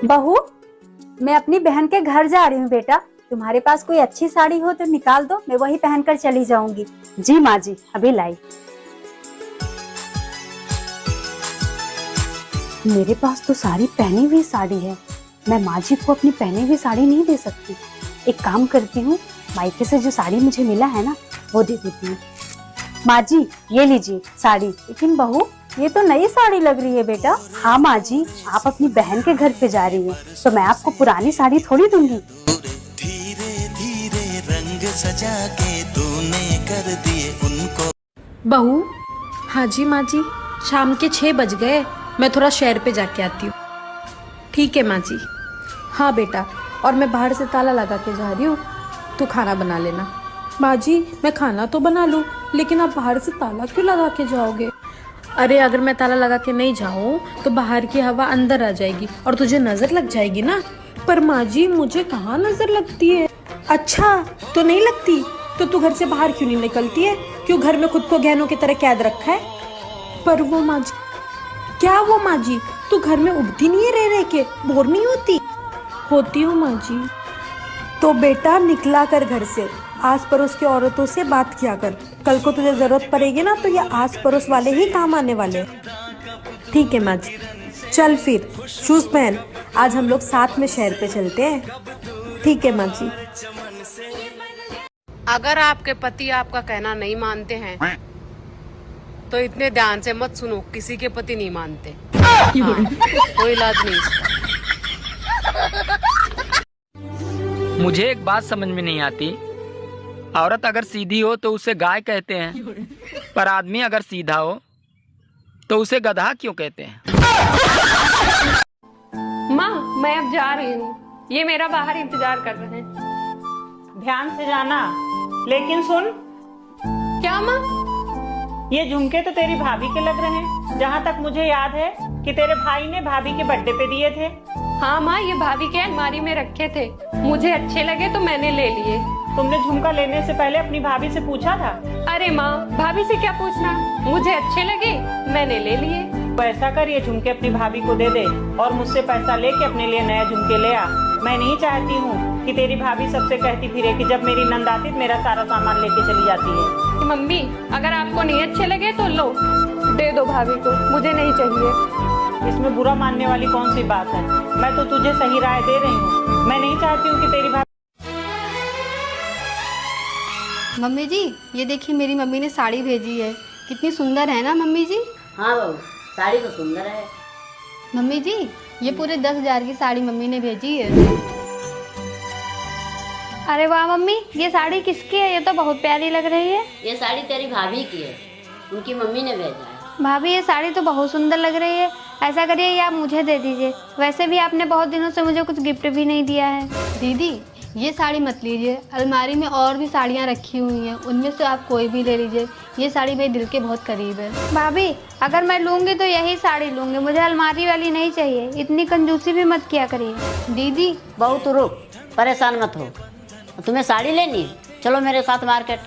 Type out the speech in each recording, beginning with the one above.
बहू, मैं अपनी बहन के घर जा रही हूँ बेटा। तुम्हारे पास कोई अच्छी साड़ी हो तो निकाल दो, मैं वही पहनकर चली जाऊंगी। जी माँ जी, अभी लाई। मेरे पास तो सारी पहनी हुई साड़ी है, मैं माँ जी को अपनी पहनी हुई साड़ी नहीं दे सकती। एक काम करती हूँ, मायके से जो साड़ी मुझे मिला है ना, वो दे देती हूँ। माँ जी, ये लीजिए साड़ी। लेकिन बहू, ये तो नई साड़ी लग रही है बेटा। हाँ माँ जी, आप अपनी बहन के घर पे जा रही हैं, तो मैं आपको पुरानी साड़ी थोड़ी दूंगी। धीरे धीरे रंग सजा के तूने कर दिए उनको। बहू। हाँ जी माँ जी, शाम के 6 बज गए, मैं थोड़ा शहर पे जाके आती हूँ। ठीक है माँ जी। हाँ बेटा, और मैं बाहर से ताला लगा के जा रही हूँ, तू खाना बना लेना। माँ जी, मैं खाना तो बना लूँ, लेकिन आप बाहर से ताला क्यों लगा के जाओगे? अरे अगर मैं ताला लगा के नहीं जाऊँ तो बाहर की हवा अंदर आ जाएगी और तुझे नजर लग जाएगी ना। पर माँ जी, मुझे कहाँ नजर लगती है? अच्छा, तो नहीं लगती तो तू घर से बाहर क्यों नहीं निकलती है? क्यों घर में खुद को गहनों की तरह कैद रखा है? पर वो माँ जी, क्या वो माँ जी, तू घर में उबती नहीं है रह के? बोर नहीं होती? होती हूँ माँ जी। तो बेटा निकला कर घर से, आस पड़ोस की औरतों से बात किया कर। कल को तुझे जरूरत पड़ेगी ना, तो ये आस पड़ोस वाले ही काम आने वाले। ठीक है माँ जी। चल फिर शूज पहन, आज हम लोग साथ में शहर पे चलते हैं। ठीक है माँ जी। अगर आपके पति आपका कहना नहीं मानते हैं तो इतने ध्यान से मत सुनो, किसी के पति नहीं मानते। हाँ, कोई इलाज नहीं इसका। मुझे एक बात समझ में नहीं आती, औरत अगर सीधी हो तो उसे गाय कहते हैं, पर आदमी अगर सीधा हो तो उसे गधा क्यों कहते हैं? माँ, मैं अब जा रही हूँ, ये मेरा बाहर इंतजार कर रहे हैं। ध्यान से जाना, लेकिन सुन। क्या माँ? ये झुमके तो तेरी भाभी के लग रहे हैं। जहाँ तक मुझे याद है कि तेरे भाई ने भाभी के बर्थडे पे दिए थे। हाँ माँ, ये भाभी के अलमारी में रखे थे, मुझे अच्छे लगे तो मैंने ले लिए। तुमने झुमका लेने से पहले अपनी भाभी से पूछा था? अरे माँ, भाभी से क्या पूछना, मुझे अच्छे लगे मैंने ले लिए। तो ऐसा कर, ये झुमके अपनी भाभी को दे दे और मुझसे पैसा लेके अपने लिए नया झुमके ले आ। मैं नहीं चाहती हूँ कि तेरी भाभी सबसे कहती फिरे कि जब मेरी नंद आती मेरा सारा सामान लेके चली जाती है। मम्मी, अगर आपको नहीं अच्छे लगे तो लो, दे दो भाभी को, मुझे नहीं चाहिए। इसमें बुरा मानने वाली कौन सी बात है? मैं तो तुझे सही राय दे रही हूँ। मैं नहीं चाहती हूँ कि तेरी भाभी। मम्मी जी, ये देखिए मेरी मम्मी ने साड़ी भेजी है, कितनी सुंदर है ना मम्मी जी? हाँ बहू, साड़ी तो सुंदर है। मम्मी जी, ये पूरे 10,000 की साड़ी मम्मी ने भेजी है। अरे वाह मम्मी, ये साड़ी किसकी है? ये तो बहुत प्यारी लग रही है। ये साड़ी तेरी भाभी की है, उनकी मम्मी ने भेजा है। भाभी, ये साड़ी तो बहुत सुंदर लग रही है, ऐसा करिए ये आप मुझे दे दीजिए। वैसे भी आपने बहुत दिनों से मुझे कुछ गिफ्ट भी नहीं दिया है। दीदी, ये साड़ी मत लीजिए, अलमारी में और भी साड़ियाँ रखी हुई हैं, उनमें से आप कोई भी ले लीजिए। ये साड़ी मेरे दिल के बहुत करीब है। भाभी, अगर मैं लूँगी तो यही साड़ी लूँगी, मुझे अलमारी वाली नहीं चाहिए। इतनी कंजूसी भी मत किया करिए। दीदी, बहू तू रुक, परेशान मत हो। तुम्हें साड़ी लेनी है, चलो मेरे साथ मार्केट।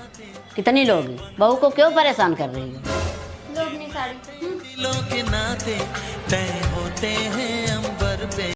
कितनी लोगी? बहू को क्यों परेशान कर रही हो? लो अपनी साड़ी। दिलों के नाते तय होते हैं अंबर पे।